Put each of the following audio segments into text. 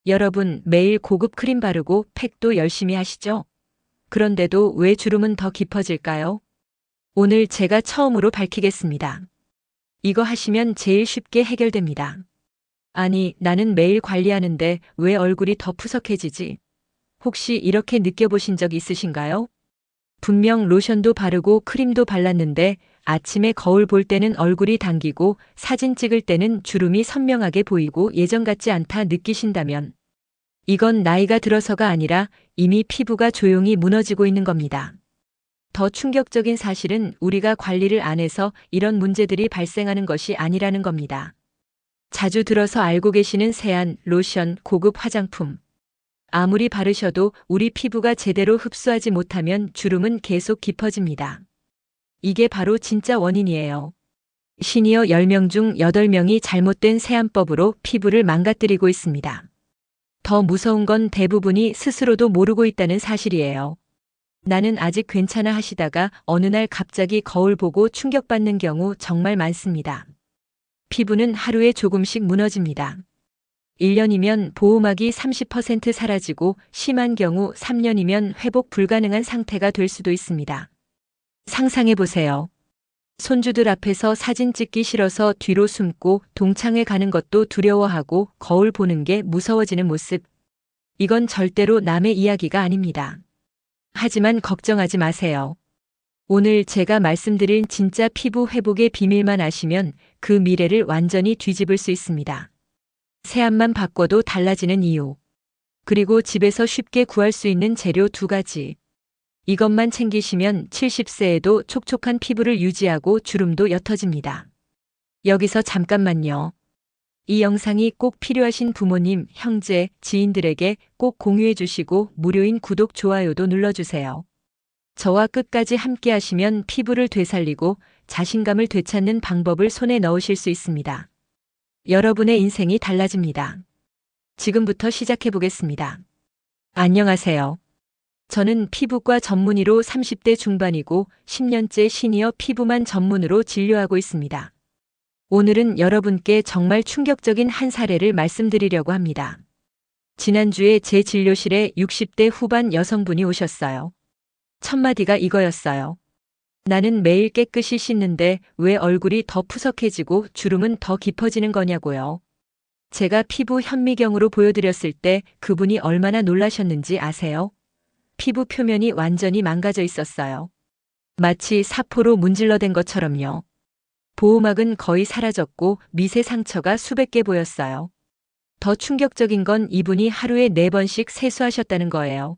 여러분 매일 고급 크림 바르고 팩도 열심히 하시죠? 그런데도 왜 주름은 더 깊어질까요? 오늘 제가 처음으로 밝히겠습니다. 이거 하시면 제일 쉽게 해결됩니다. 아니, 나는 매일 관리하는데 왜 얼굴이 더 푸석해지지? 혹시 이렇게 느껴보신 적 있으신가요? 분명 로션도 바르고 크림도 발랐는데 아침에 거울 볼 때는 얼굴이 당기고 사진 찍을 때는 주름이 선명하게 보이고 예전 같지 않다 느끼신다면 이건 나이가 들어서가 아니라 이미 피부가 조용히 무너지고 있는 겁니다. 더 충격적인 사실은 우리가 관리를 안 해서 이런 문제들이 발생하는 것이 아니라는 겁니다. 자주 들어서 알고 계시는 세안, 로션, 고급 화장품. 아무리 바르셔도 우리 피부가 제대로 흡수하지 못하면 주름은 계속 깊어집니다. 이게 바로 진짜 원인이에요. 시니어 10명 중 8명이 잘못된 세안법으로 피부를 망가뜨리고 있습니다. 더 무서운 건 대부분이 스스로도 모르고 있다는 사실이에요. 나는 아직 괜찮아 하시다가 어느 날 갑자기 거울 보고 충격받는 경우 정말 많습니다. 피부는 하루에 조금씩 무너집니다. 1년이면 보호막이 30% 사라지고 심한 경우 3년이면 회복 불가능한 상태가 될 수도 있습니다. 상상해 보세요. 손주들 앞에서 사진 찍기 싫어서 뒤로 숨고 동창회 가는 것도 두려워하고 거울 보는 게 무서워지는 모습. 이건 절대로 남의 이야기가 아닙니다. 하지만 걱정하지 마세요. 오늘 제가 말씀드린 진짜 피부 회복의 비밀만 아시면 그 미래를 완전히 뒤집을 수 있습니다. 세안만 바꿔도 달라지는 이유. 그리고 집에서 쉽게 구할 수 있는 재료 2가지. 이것만 챙기시면 70세에도 촉촉한 피부를 유지하고 주름도 옅어집니다. 여기서 잠깐만요. 이 영상이 꼭 필요하신 부모님, 형제, 지인들에게 꼭 공유해 주시고 무료인 구독, 좋아요도 눌러주세요. 저와 끝까지 함께 하시면 피부를 되살리고 자신감을 되찾는 방법을 손에 넣으실 수 있습니다. 여러분의 인생이 달라집니다. 지금부터 시작해 보겠습니다. 안녕하세요. 저는 피부과 전문의로 30대 중반이고 10년째 시니어 피부만 전문으로 진료하고 있습니다. 오늘은 여러분께 정말 충격적인 한 사례를 말씀드리려고 합니다. 지난주에 제 진료실에 60대 후반 여성분이 오셨어요. 첫 마디가 이거였어요. 나는 매일 깨끗이 씻는데 왜 얼굴이 더 푸석해지고 주름은 더 깊어지는 거냐고요. 제가 피부 현미경으로 보여드렸을 때 그분이 얼마나 놀라셨는지 아세요? 피부 표면이 완전히 망가져 있었어요. 마치 사포로 문질러댄 것처럼요. 보호막은 거의 사라졌고 미세 상처가 수백 개 보였어요. 더 충격적인 건 이분이 하루에 4번씩 세수하셨다는 거예요.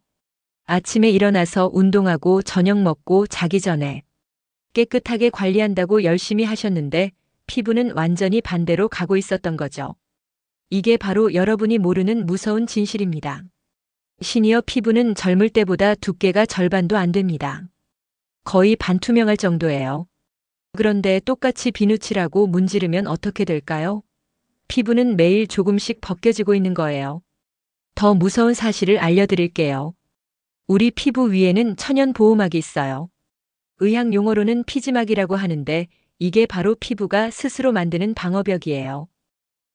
아침에 일어나서 운동하고 저녁 먹고 자기 전에 깨끗하게 관리한다고 열심히 하셨는데 피부는 완전히 반대로 가고 있었던 거죠. 이게 바로 여러분이 모르는 무서운 진실입니다. 시니어 피부는 젊을 때보다 두께가 절반도 안 됩니다. 거의 반투명할 정도예요. 그런데 똑같이 비누칠하고 문지르면 어떻게 될까요? 피부는 매일 조금씩 벗겨지고 있는 거예요. 더 무서운 사실을 알려드릴게요. 우리 피부 위에는 천연 보호막이 있어요. 의학 용어로는 피지막이라고 하는데 이게 바로 피부가 스스로 만드는 방어벽이에요.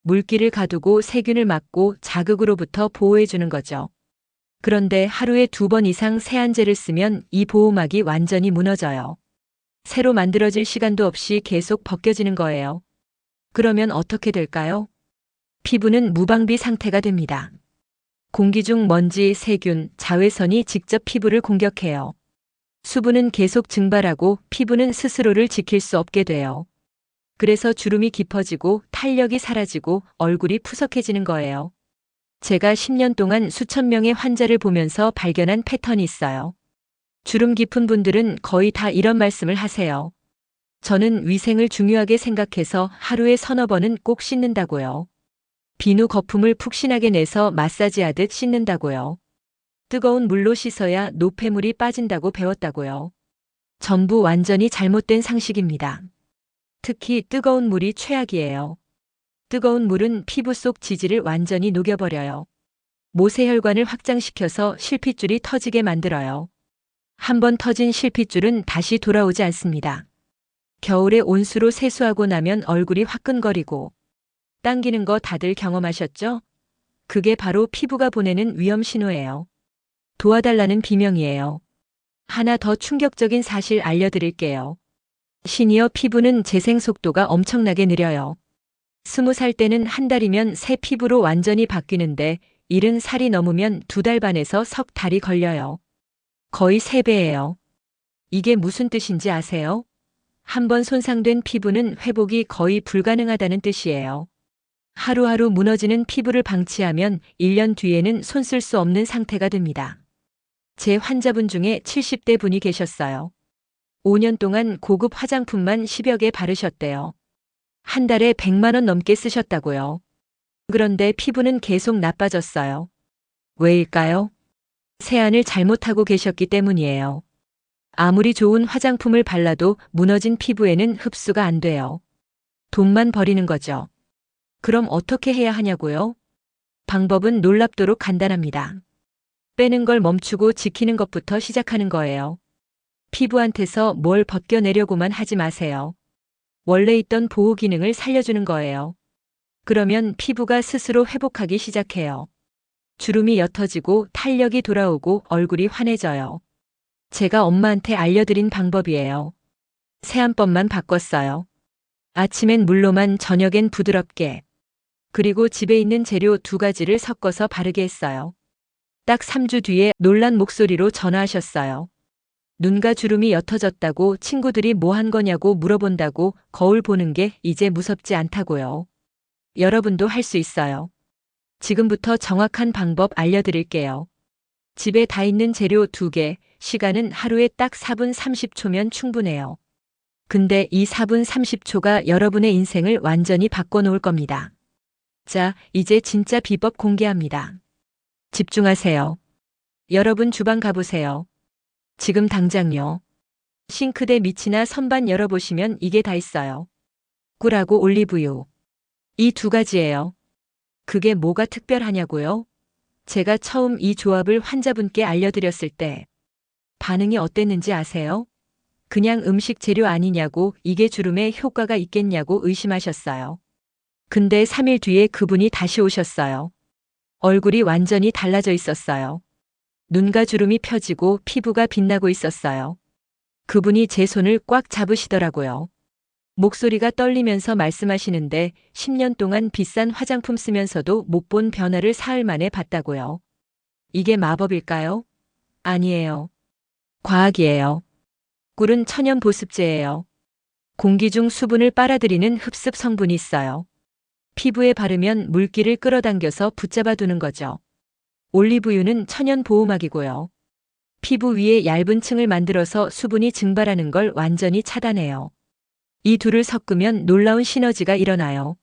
물기를 가두고 세균을 막고 자극으로부터 보호해주는 거죠. 그런데 하루에 2번 이상 세안제를 쓰면 이 보호막이 완전히 무너져요. 새로 만들어질 시간도 없이 계속 벗겨지는 거예요. 그러면 어떻게 될까요? 피부는 무방비 상태가 됩니다. 공기 중 먼지, 세균, 자외선이 직접 피부를 공격해요. 수분은 계속 증발하고 피부는 스스로를 지킬 수 없게 돼요. 그래서 주름이 깊어지고 탄력이 사라지고 얼굴이 푸석해지는 거예요. 제가 10년 동안 수천 명의 환자를 보면서 발견한 패턴이 있어요. 주름 깊은 분들은 거의 다 이런 말씀을 하세요. 저는 위생을 중요하게 생각해서 하루에 서너 번은 꼭 씻는다고요. 비누 거품을 푹신하게 내서 마사지하듯 씻는다고요. 뜨거운 물로 씻어야 노폐물이 빠진다고 배웠다고요. 전부 완전히 잘못된 상식입니다. 특히 뜨거운 물이 최악이에요. 뜨거운 물은 피부 속 지질을 완전히 녹여버려요. 모세혈관을 확장시켜서 실핏줄이 터지게 만들어요. 한 번 터진 실핏줄은 다시 돌아오지 않습니다. 겨울에 온수로 세수하고 나면 얼굴이 화끈거리고 당기는 거 다들 경험하셨죠? 그게 바로 피부가 보내는 위험 신호예요. 도와달라는 비명이에요. 하나 더 충격적인 사실 알려드릴게요. 시니어 피부는 재생 속도가 엄청나게 느려요. 20살 때는 한 달이면 새 피부로 완전히 바뀌는데 70살이 넘으면 2달 반에서 석 달이 걸려요. 거의 3배예요. 이게 무슨 뜻인지 아세요? 한번 손상된 피부는 회복이 거의 불가능하다는 뜻이에요. 하루하루 무너지는 피부를 방치하면 1년 뒤에는 손 쓸 수 없는 상태가 됩니다. 제 환자분 중에 70대 분이 계셨어요. 5년 동안 고급 화장품만 10여 개 바르셨대요. 한 달에 100만 원 넘게 쓰셨다고요. 그런데 피부는 계속 나빠졌어요. 왜일까요? 세안을 잘못하고 계셨기 때문이에요. 아무리 좋은 화장품을 발라도 무너진 피부에는 흡수가 안 돼요. 돈만 버리는 거죠. 그럼 어떻게 해야 하냐고요? 방법은 놀랍도록 간단합니다. 빼는 걸 멈추고 지키는 것부터 시작하는 거예요. 피부한테서 뭘 벗겨내려고만 하지 마세요. 원래 있던 보호 기능을 살려주는 거예요. 그러면 피부가 스스로 회복하기 시작해요. 주름이 옅어지고 탄력이 돌아오고 얼굴이 환해져요. 제가 엄마한테 알려드린 방법이에요. 세안법만 바꿨어요. 아침엔 물로만, 저녁엔 부드럽게. 그리고 집에 있는 재료 2가지를 섞어서 바르게 했어요. 딱 3주 뒤에 놀란 목소리로 전화하셨어요. 눈가 주름이 옅어졌다고, 친구들이 뭐 한 거냐고 물어본다고, 거울 보는 게 이제 무섭지 않다고요. 여러분도 할 수 있어요. 지금부터 정확한 방법 알려드릴게요. 집에 다 있는 재료 2개, 시간은 하루에 딱 4분 30초면 충분해요. 근데 이 4분 30초가 여러분의 인생을 완전히 바꿔놓을 겁니다. 자, 이제 진짜 비법 공개합니다. 집중하세요. 여러분 주방 가보세요. 지금 당장요. 싱크대 밑이나 선반 열어보시면 이게 다 있어요. 꿀하고 올리브유. 이 2가지예요. 그게 뭐가 특별하냐고요? 제가 처음 이 조합을 환자분께 알려드렸을 때 반응이 어땠는지 아세요? 그냥 음식 재료 아니냐고, 이게 주름에 효과가 있겠냐고 의심하셨어요. 근데 3일 뒤에 그분이 다시 오셨어요. 얼굴이 완전히 달라져 있었어요. 눈가 주름이 펴지고 피부가 빛나고 있었어요. 그분이 제 손을 꽉 잡으시더라고요. 목소리가 떨리면서 말씀하시는데 10년 동안 비싼 화장품 쓰면서도 못 본 변화를 사흘 만에 봤다고요. 이게 마법일까요? 아니에요. 과학이에요. 꿀은 천연 보습제예요. 공기 중 수분을 빨아들이는 흡습 성분이 있어요. 피부에 바르면 물기를 끌어당겨서 붙잡아 두는 거죠. 올리브유는 천연 보호막이고요. 피부 위에 얇은 층을 만들어서 수분이 증발하는 걸 완전히 차단해요. 이 둘을 섞으면 놀라운 시너지가 일어나요.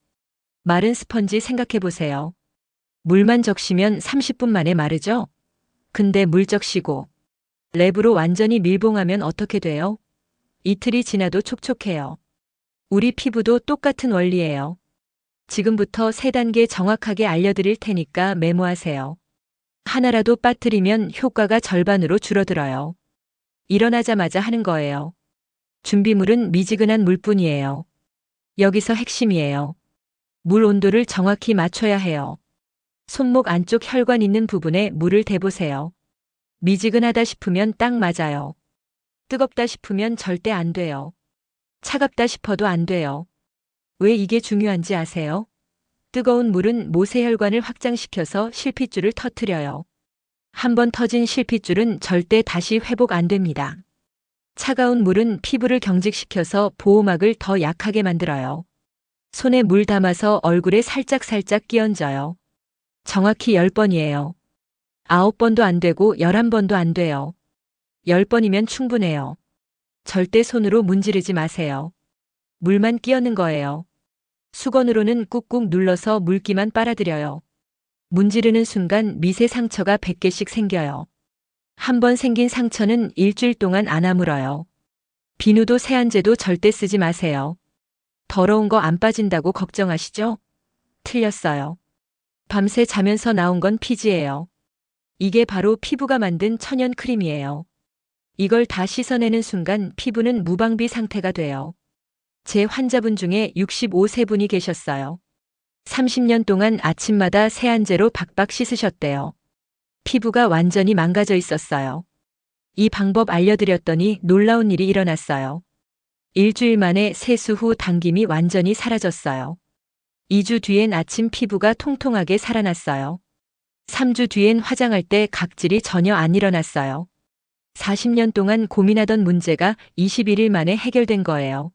마른 스펀지 생각해 보세요. 물만 적시면 30분 만에 마르죠? 근데 물 적시고 랩으로 완전히 밀봉하면 어떻게 돼요? 이틀이 지나도 촉촉해요. 우리 피부도 똑같은 원리예요. 지금부터 3단계 정확하게 알려드릴 테니까 메모하세요. 하나라도 빠뜨리면 효과가 절반으로 줄어들어요. 일어나자마자 하는 거예요. 준비물은 미지근한 물뿐이에요. 여기서 핵심이에요. 물 온도를 정확히 맞춰야 해요. 손목 안쪽 혈관 있는 부분에 물을 대보세요. 미지근하다 싶으면 딱 맞아요. 뜨겁다 싶으면 절대 안 돼요. 차갑다 싶어도 안 돼요. 왜 이게 중요한지 아세요? 뜨거운 물은 모세혈관을 확장시켜서 실핏줄을 터뜨려요. 한번 터진 실핏줄은 절대 다시 회복 안 됩니다. 차가운 물은 피부를 경직시켜서 보호막을 더 약하게 만들어요. 손에 물 담아서 얼굴에 살짝살짝 끼얹어요. 정확히 10번이에요. 9번도 안 되고 11번도 안 돼요. 10번이면 충분해요. 절대 손으로 문지르지 마세요. 물만 끼얹는 거예요. 수건으로는 꾹꾹 눌러서 물기만 빨아들여요. 문지르는 순간 미세 상처가 100개씩 생겨요. 한 번 생긴 상처는 일주일 동안 안 아물어요. 비누도 세안제도 절대 쓰지 마세요. 더러운 거 안 빠진다고 걱정하시죠? 틀렸어요. 밤새 자면서 나온 건 피지예요. 이게 바로 피부가 만든 천연 크림이에요. 이걸 다 씻어내는 순간 피부는 무방비 상태가 돼요. 제 환자분 중에 65세 분이 계셨어요. 30년 동안 아침마다 세안제로 박박 씻으셨대요. 피부가 완전히 망가져 있었어요. 이 방법 알려드렸더니 놀라운 일이 일어났어요. 일주일 만에 세수 후 당김이 완전히 사라졌어요. 2주 뒤엔 아침 피부가 통통하게 살아났어요. 3주 뒤엔 화장할 때 각질이 전혀 안 일어났어요. 40년 동안 고민하던 문제가 21일 만에 해결된 거예요.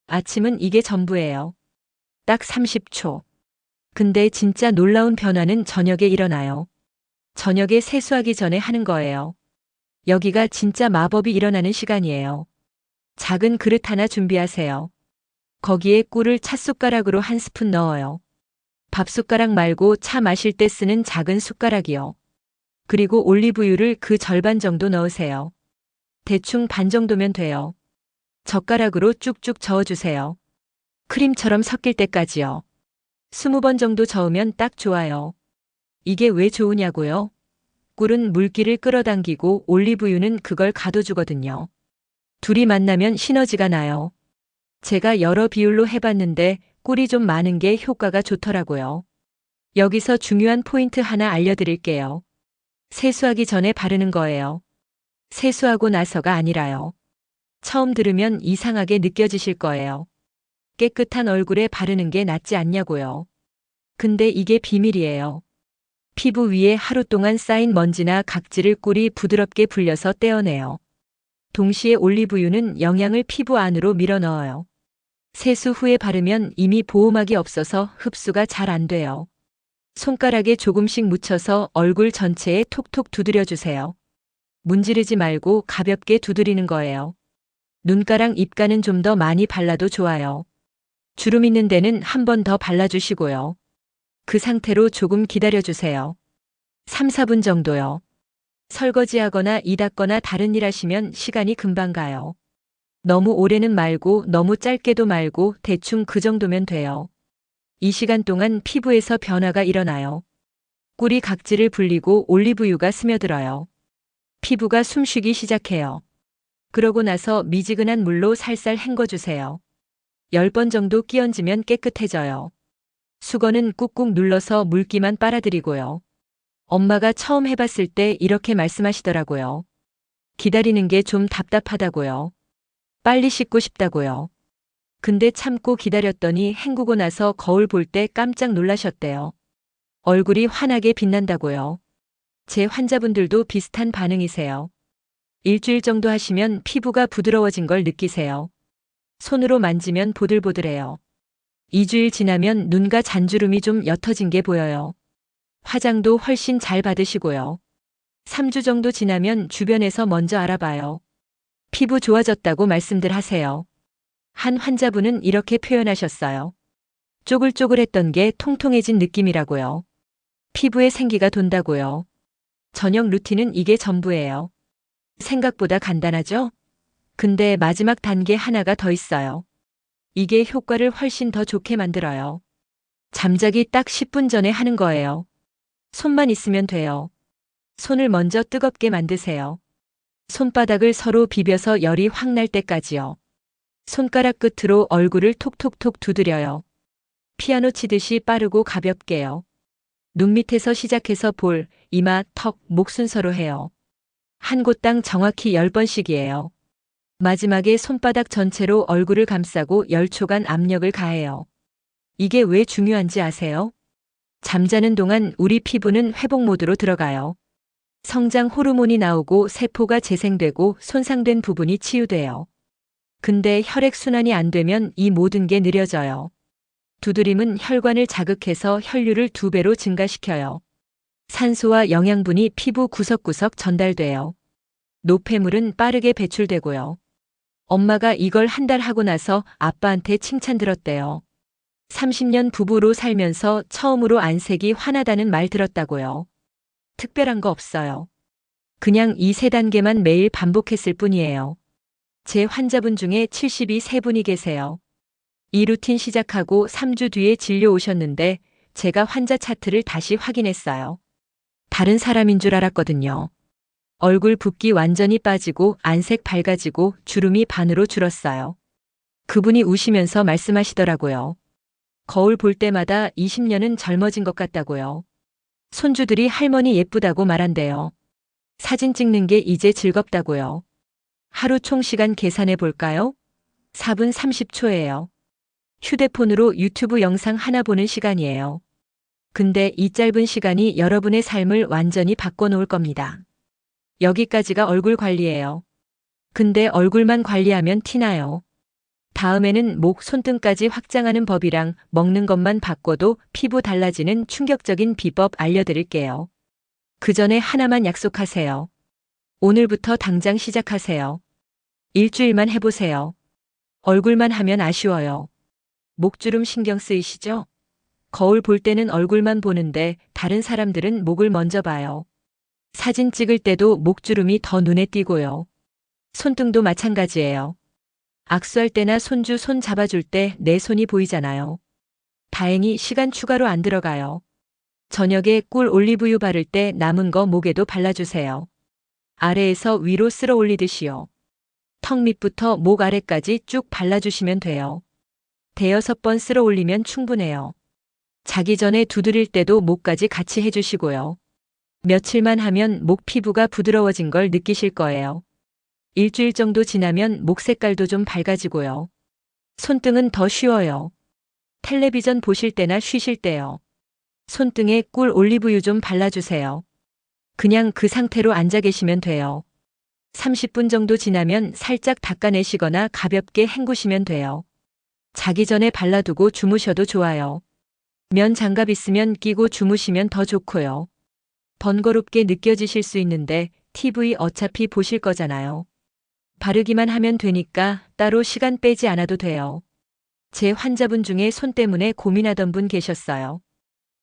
아침은 이게 전부예요. 딱 30초. 근데 진짜 놀라운 변화는 저녁에 일어나요. 저녁에 세수하기 전에 하는 거예요. 여기가 진짜 마법이 일어나는 시간이에요. 작은 그릇 하나 준비하세요. 거기에 꿀을 찻숟가락으로 한 스푼 넣어요. 밥숟가락 말고 차 마실 때 쓰는 작은 숟가락이요. 그리고 올리브유를 그 절반 정도 넣으세요. 대충 반 정도면 돼요. 젓가락으로 쭉쭉 저어주세요. 크림처럼 섞일 때까지요. 20번 정도 저으면 딱 좋아요. 이게 왜 좋으냐고요? 꿀은 물기를 끌어당기고 올리브유는 그걸 가둬주거든요. 둘이 만나면 시너지가 나요. 제가 여러 비율로 해봤는데 꿀이 좀 많은 게 효과가 좋더라고요. 여기서 중요한 포인트 하나 알려드릴게요. 세수하기 전에 바르는 거예요. 세수하고 나서가 아니라요. 처음 들으면 이상하게 느껴지실 거예요. 깨끗한 얼굴에 바르는 게 낫지 않냐고요. 근데 이게 비밀이에요. 피부 위에 하루 동안 쌓인 먼지나 각질을 꿀이 부드럽게 불려서 떼어내요. 동시에 올리브유는 영양을 피부 안으로 밀어넣어요. 세수 후에 바르면 이미 보호막이 없어서 흡수가 잘 안 돼요. 손가락에 조금씩 묻혀서 얼굴 전체에 톡톡 두드려 주세요. 문지르지 말고 가볍게 두드리는 거예요. 눈가랑 입가는 좀 더 많이 발라도 좋아요. 주름 있는 데는 한 번 더 발라주시고요. 그 상태로 조금 기다려주세요. 3, 4분 정도요. 설거지하거나 이 닦거나 다른 일 하시면 시간이 금방 가요. 너무 오래는 말고 너무 짧게도 말고 대충 그 정도면 돼요. 이 시간 동안 피부에서 변화가 일어나요. 꿀이 각질을 불리고 올리브유가 스며들어요. 피부가 숨쉬기 시작해요. 그러고 나서 미지근한 물로 살살 헹궈주세요. 10번 정도 끼얹으면 깨끗해져요. 수건은 꾹꾹 눌러서 물기만 빨아들이고요. 엄마가 처음 해봤을 때 이렇게 말씀하시더라고요. 기다리는 게 좀 답답하다고요. 빨리 씻고 싶다고요. 근데 참고 기다렸더니 헹구고 나서 거울 볼 때 깜짝 놀라셨대요. 얼굴이 환하게 빛난다고요. 제 환자분들도 비슷한 반응이세요. 일주일 정도 하시면 피부가 부드러워진 걸 느끼세요. 손으로 만지면 보들보들해요. 2주일 지나면 눈과 잔주름이 좀 옅어진 게 보여요. 화장도 훨씬 잘 받으시고요. 3주 정도 지나면 주변에서 먼저 알아봐요. 피부 좋아졌다고 말씀들 하세요. 한 환자분은 이렇게 표현하셨어요. 쪼글쪼글했던 게 통통해진 느낌이라고요. 피부에 생기가 돈다고요. 저녁 루틴은 이게 전부예요. 생각보다 간단하죠? 근데 마지막 단계 하나가 더 있어요. 이게 효과를 훨씬 더 좋게 만들어요. 잠자기 딱 10분 전에 하는 거예요. 손만 있으면 돼요. 손을 먼저 뜨겁게 만드세요. 손바닥을 서로 비벼서 열이 확 날 때까지요. 손가락 끝으로 얼굴을 톡톡톡 두드려요. 피아노 치듯이 빠르고 가볍게요. 눈 밑에서 시작해서 볼, 이마, 턱, 목 순서로 해요. 한 곳당 정확히 10번씩이에요. 마지막에 손바닥 전체로 얼굴을 감싸고 10초간 압력을 가해요. 이게 왜 중요한지 아세요? 잠자는 동안 우리 피부는 회복 모드로 들어가요. 성장 호르몬이 나오고 세포가 재생되고 손상된 부분이 치유돼요. 근데 혈액순환이 안 되면 이 모든 게 느려져요. 두드림은 혈관을 자극해서 혈류를 2배로 증가시켜요. 산소와 영양분이 피부 구석구석 전달돼요. 노폐물은 빠르게 배출되고요. 엄마가 이걸 한 달 하고 나서 아빠한테 칭찬 들었대요. 30년 부부로 살면서 처음으로 안색이 환하다는 말 들었다고요. 특별한 거 없어요. 그냥 이 3단계만 매일 반복했을 뿐이에요. 제 환자분 중에 73분이 계세요. 이 루틴 시작하고 3주 뒤에 진료 오셨는데 제가 환자 차트를 다시 확인했어요. 다른 사람인 줄 알았거든요. 얼굴 붓기 완전히 빠지고 안색 밝아지고 주름이 반으로 줄었어요. 그분이 우시면서 말씀하시더라고요. 거울 볼 때마다 20년은 젊어진 것 같다고요. 손주들이 할머니 예쁘다고 말한대요. 사진 찍는 게 이제 즐겁다고요. 하루 총 시간 계산해 볼까요? 4분 30초예요. 휴대폰으로 유튜브 영상 하나 보는 시간이에요. 근데 이 짧은 시간이 여러분의 삶을 완전히 바꿔놓을 겁니다. 여기까지가 얼굴 관리예요. 근데 얼굴만 관리하면 티나요. 다음에는 목, 손등까지 확장하는 법이랑 먹는 것만 바꿔도 피부 달라지는 충격적인 비법 알려드릴게요. 그 전에 하나만 약속하세요. 오늘부터 당장 시작하세요. 일주일만 해보세요. 얼굴만 하면 아쉬워요. 목주름 신경 쓰이시죠? 거울 볼 때는 얼굴만 보는데 다른 사람들은 목을 먼저 봐요. 사진 찍을 때도 목주름이 더 눈에 띄고요. 손등도 마찬가지예요. 악수할 때나 손주 손 잡아줄 때 내 손이 보이잖아요. 다행히 시간 추가로 안 들어가요. 저녁에 꿀 올리브유 바를 때 남은 거 목에도 발라주세요. 아래에서 위로 쓸어 올리듯이요. 턱 밑부터 목 아래까지 쭉 발라주시면 돼요. 대여섯 번 쓸어 올리면 충분해요. 자기 전에 두드릴 때도 목까지 같이 해주시고요. 며칠만 하면 목 피부가 부드러워진 걸 느끼실 거예요. 일주일 정도 지나면 목 색깔도 좀 밝아지고요. 손등은 더 쉬워요. 텔레비전 보실 때나 쉬실 때요. 손등에 꿀 올리브유 좀 발라주세요. 그냥 그 상태로 앉아 계시면 돼요. 30분 정도 지나면 살짝 닦아내시거나 가볍게 헹구시면 돼요. 자기 전에 발라두고 주무셔도 좋아요. 면 장갑 있으면 끼고 주무시면 더 좋고요. 번거롭게 느껴지실 수 있는데 TV 어차피 보실 거잖아요. 바르기만 하면 되니까 따로 시간 빼지 않아도 돼요. 제 환자분 중에 손 때문에 고민하던 분 계셨어요.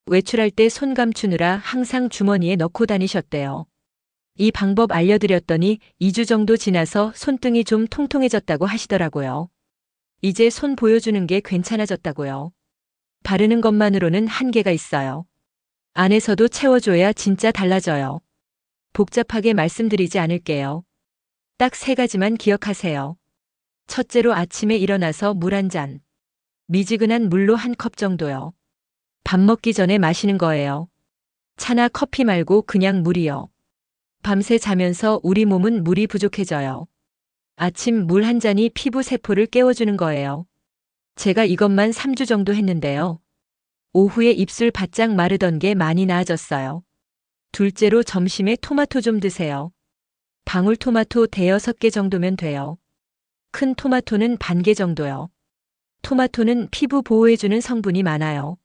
외출할 때 손 감추느라 항상 주머니에 넣고 다니셨대요. 이 방법 알려드렸더니 2주 정도 지나서 손등이 좀 통통해졌다고 하시더라고요. 이제 손 보여주는 게 괜찮아졌다고요. 바르는 것만으로는 한계가 있어요. 안에서도 채워줘야 진짜 달라져요. 복잡하게 말씀드리지 않을게요. 딱 3가지만 기억하세요. 첫째로 아침에 일어나서 물 한 잔. 미지근한 물로 1컵 정도요. 밥 먹기 전에 마시는 거예요. 차나 커피 말고 그냥 물이요. 밤새 자면서 우리 몸은 물이 부족해져요. 아침 물 한 잔이 피부 세포를 깨워주는 거예요. 제가 이것만 3주 정도 했는데요. 오후에 입술 바짝 마르던 게 많이 나아졌어요. 둘째로 점심에 토마토 좀 드세요. 방울토마토 대여섯 개 정도면 돼요. 큰 토마토는 반 개 정도요. 토마토는 피부 보호해주는 성분이 많아요.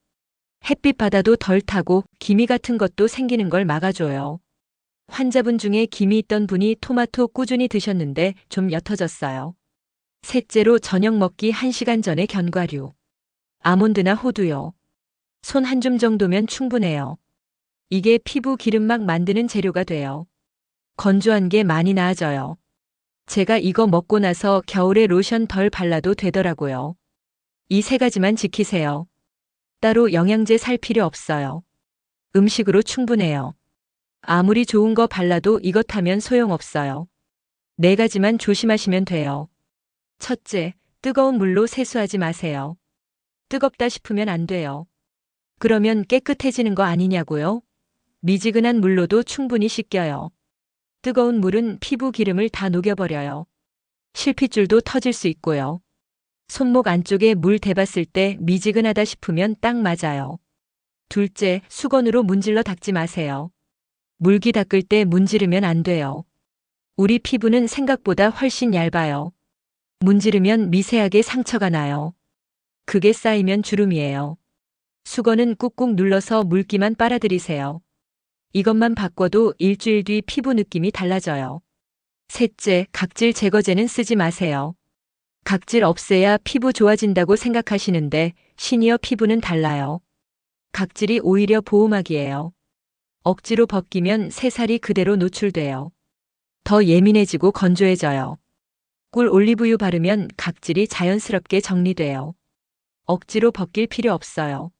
햇빛 받아도 덜 타고 기미 같은 것도 생기는 걸 막아줘요. 환자분 중에 기미 있던 분이 토마토 꾸준히 드셨는데 좀 옅어졌어요. 셋째로 저녁 먹기 1시간 전에 견과류. 아몬드나 호두요. 손 한 줌 정도면 충분해요. 이게 피부 기름막 만드는 재료가 돼요. 건조한 게 많이 나아져요. 제가 이거 먹고 나서 겨울에 로션 덜 발라도 되더라고요. 이 3가지만 지키세요. 따로 영양제 살 필요 없어요. 음식으로 충분해요. 아무리 좋은 거 발라도 이것 하면 소용없어요. 4가지만 조심하시면 돼요. 첫째, 뜨거운 물로 세수하지 마세요. 뜨겁다 싶으면 안 돼요. 그러면 깨끗해지는 거 아니냐고요? 미지근한 물로도 충분히 씻겨요. 뜨거운 물은 피부 기름을 다 녹여버려요. 실핏줄도 터질 수 있고요. 손목 안쪽에 물 대봤을 때 미지근하다 싶으면 딱 맞아요. 둘째, 수건으로 문질러 닦지 마세요. 물기 닦을 때 문지르면 안 돼요. 우리 피부는 생각보다 훨씬 얇아요. 문지르면 미세하게 상처가 나요. 그게 쌓이면 주름이에요. 수건은 꾹꾹 눌러서 물기만 빨아들이세요. 이것만 바꿔도 일주일 뒤 피부 느낌이 달라져요. 셋째, 각질 제거제는 쓰지 마세요. 각질 없애야 피부 좋아진다고 생각하시는데 시니어 피부는 달라요. 각질이 오히려 보호막이에요. 억지로 벗기면 새살이 그대로 노출돼요. 더 예민해지고 건조해져요. 꿀 올리브유 바르면 각질이 자연스럽게 정리돼요. 억지로 벗길 필요 없어요.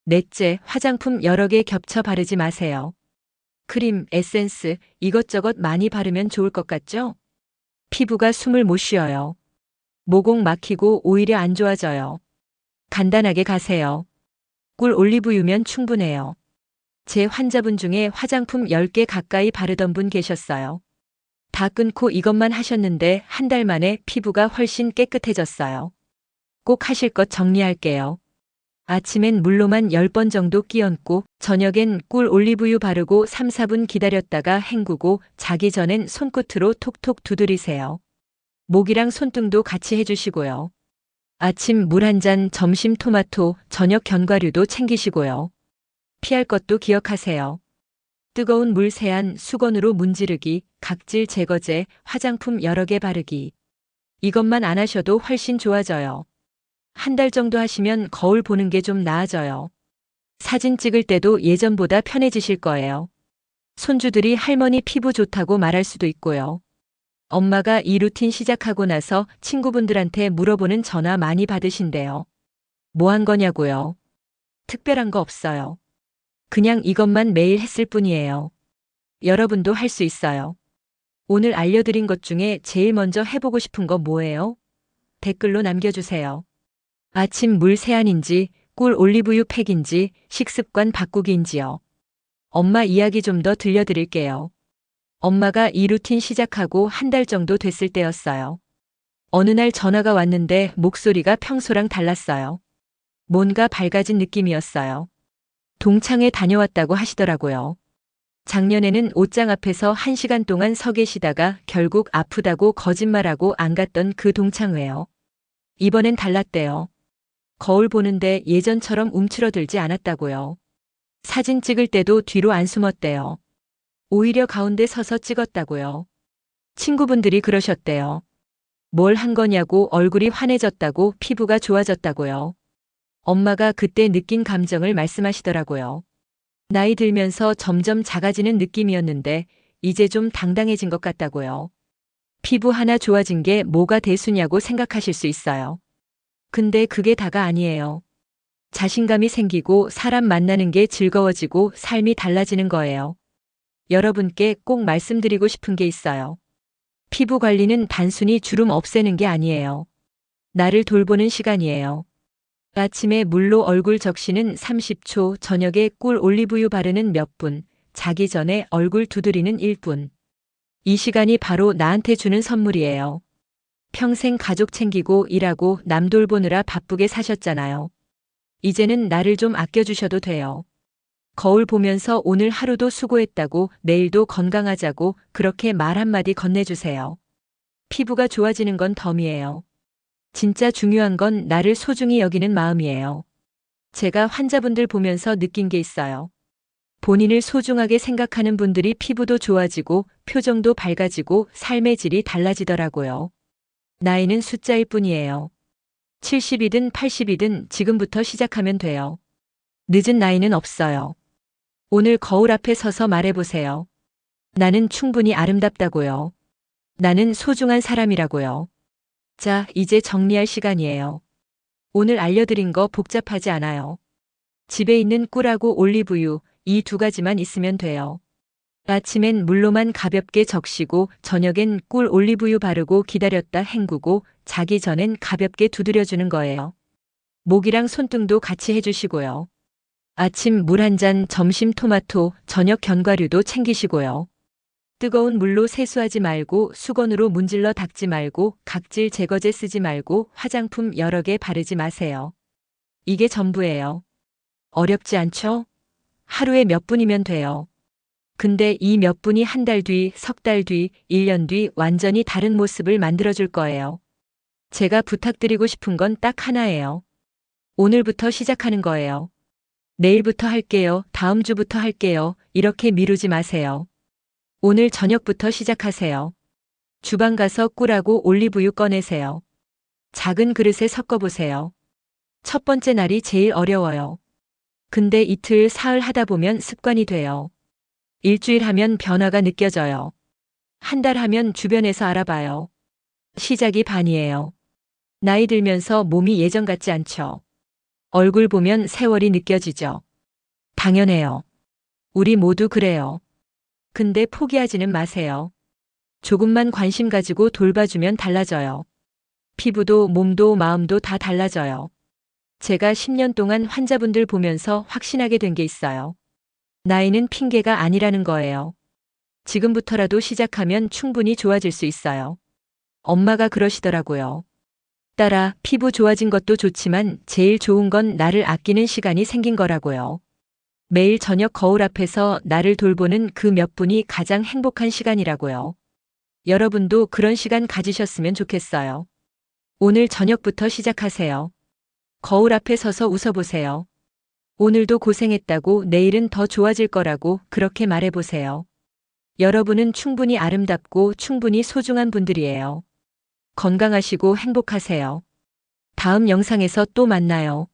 넷째, 화장품 여러 개 겹쳐 바르지 마세요. 크림, 에센스, 이것저것 많이 바르면 좋을 것 같죠? 피부가 숨을 못 쉬어요. 모공 막히고 오히려 안 좋아져요. 간단하게 가세요. 꿀 올리브유면 충분해요. 제 환자분 중에 화장품 10개 가까이 바르던 분 계셨어요. 다 끊고 이것만 하셨는데 한 달 만에 피부가 훨씬 깨끗해졌어요. 꼭 하실 것 정리할게요. 아침엔 물로만 10번 정도 끼얹고 저녁엔 꿀 올리브유 바르고 3, 4분 기다렸다가 헹구고 자기 전엔 손끝으로 톡톡 두드리세요. 목이랑 손등도 같이 해주시고요. 아침 물 한 잔, 점심 토마토, 저녁 견과류도 챙기시고요. 피할 것도 기억하세요. 뜨거운 물 세안, 수건으로 문지르기, 각질 제거제, 화장품 여러 개 바르기. 이것만 안 하셔도 훨씬 좋아져요. 한 달 정도 하시면 거울 보는 게 좀 나아져요. 사진 찍을 때도 예전보다 편해지실 거예요. 손주들이 할머니 피부 좋다고 말할 수도 있고요. 엄마가 이 루틴 시작하고 나서 친구분들한테 물어보는 전화 많이 받으신대요. 뭐 한 거냐고요? 특별한 거 없어요. 그냥 이것만 매일 했을 뿐이에요. 여러분도 할 수 있어요. 오늘 알려드린 것 중에 제일 먼저 해보고 싶은 거 뭐예요? 댓글로 남겨주세요. 아침 물 세안인지, 꿀 올리브유 팩인지, 식습관 바꾸기인지요. 엄마 이야기 좀 더 들려드릴게요. 엄마가 이 루틴 시작하고 한 달 정도 됐을 때였어요. 어느 날 전화가 왔는데 목소리가 평소랑 달랐어요. 뭔가 밝아진 느낌이었어요. 동창회 다녀왔다고 하시더라고요. 작년에는 옷장 앞에서 1시간 동안 서 계시다가 결국 아프다고 거짓말하고 안 갔던 그 동창회요. 이번엔 달랐대요. 거울 보는데 예전처럼 움츠러들지 않았다고요. 사진 찍을 때도 뒤로 안 숨었대요. 오히려 가운데 서서 찍었다고요. 친구분들이 그러셨대요. 뭘 한 거냐고 얼굴이 환해졌다고 피부가 좋아졌다고요. 엄마가 그때 느낀 감정을 말씀하시더라고요. 나이 들면서 점점 작아지는 느낌이었는데 이제 좀 당당해진 것 같다고요. 피부 하나 좋아진 게 뭐가 대수냐고 생각하실 수 있어요. 근데 그게 다가 아니에요. 자신감이 생기고 사람 만나는 게 즐거워지고 삶이 달라지는 거예요. 여러분께 꼭 말씀드리고 싶은 게 있어요. 피부 관리는 단순히 주름 없애는 게 아니에요. 나를 돌보는 시간이에요. 아침에 물로 얼굴 적시는 30초, 저녁에 꿀 올리브유 바르는 몇 분, 자기 전에 얼굴 두드리는 1분. 이 시간이 바로 나한테 주는 선물이에요. 평생 가족 챙기고 일하고 남 돌보느라 바쁘게 사셨잖아요. 이제는 나를 좀 아껴주셔도 돼요. 거울 보면서 오늘 하루도 수고했다고 내일도 건강하자고 그렇게 말 한마디 건네주세요. 피부가 좋아지는 건 덤이에요. 진짜 중요한 건 나를 소중히 여기는 마음이에요. 제가 환자분들 보면서 느낀 게 있어요. 본인을 소중하게 생각하는 분들이 피부도 좋아지고 표정도 밝아지고 삶의 질이 달라지더라고요. 나이는 숫자일 뿐이에요. 70이든 80이든 지금부터 시작하면 돼요. 늦은 나이는 없어요. 오늘 거울 앞에 서서 말해보세요. 나는 충분히 아름답다고요. 나는 소중한 사람이라고요. 자, 이제 정리할 시간이에요. 오늘 알려드린 거 복잡하지 않아요. 집에 있는 꿀하고 올리브유, 이 두 가지만 있으면 돼요. 아침엔 물로만 가볍게 적시고 저녁엔 꿀 올리브유 바르고 기다렸다 헹구고 자기 전엔 가볍게 두드려주는 거예요. 목이랑 손등도 같이 해주시고요. 아침 물 한 잔, 점심 토마토, 저녁 견과류도 챙기시고요. 뜨거운 물로 세수하지 말고 수건으로 문질러 닦지 말고 각질 제거제 쓰지 말고 화장품 여러 개 바르지 마세요. 이게 전부예요. 어렵지 않죠? 하루에 몇 분이면 돼요. 근데 이 몇 분이 한 달 뒤, 석 달 뒤, 1년 뒤 완전히 다른 모습을 만들어줄 거예요. 제가 부탁드리고 싶은 건 딱 하나예요. 오늘부터 시작하는 거예요. 내일부터 할게요. 다음 주부터 할게요. 이렇게 미루지 마세요. 오늘 저녁부터 시작하세요. 주방 가서 꿀하고 올리브유 꺼내세요. 작은 그릇에 섞어보세요. 첫 번째 날이 제일 어려워요. 근데 이틀, 사흘 하다 보면 습관이 돼요. 일주일 하면 변화가 느껴져요. 한 달 하면 주변에서 알아봐요. 시작이 반이에요. 나이 들면서 몸이 예전 같지 않죠. 얼굴 보면 세월이 느껴지죠. 당연해요. 우리 모두 그래요. 근데 포기하지는 마세요. 조금만 관심 가지고 돌봐주면 달라져요. 피부도 몸도 마음도 다 달라져요. 제가 10년 동안 환자분들 보면서 확신하게 된 게 있어요. 나이는 핑계가 아니라는 거예요. 지금부터라도 시작하면 충분히 좋아질 수 있어요. 엄마가 그러시더라고요. 딸아, 피부 좋아진 것도 좋지만 제일 좋은 건 나를 아끼는 시간이 생긴 거라고요. 매일 저녁 거울 앞에서 나를 돌보는 그 몇 분이 가장 행복한 시간이라고요. 여러분도 그런 시간 가지셨으면 좋겠어요. 오늘 저녁부터 시작하세요. 거울 앞에 서서 웃어보세요. 오늘도 고생했다고 내일은 더 좋아질 거라고 그렇게 말해보세요. 여러분은 충분히 아름답고 충분히 소중한 분들이에요. 건강하시고 행복하세요. 다음 영상에서 또 만나요.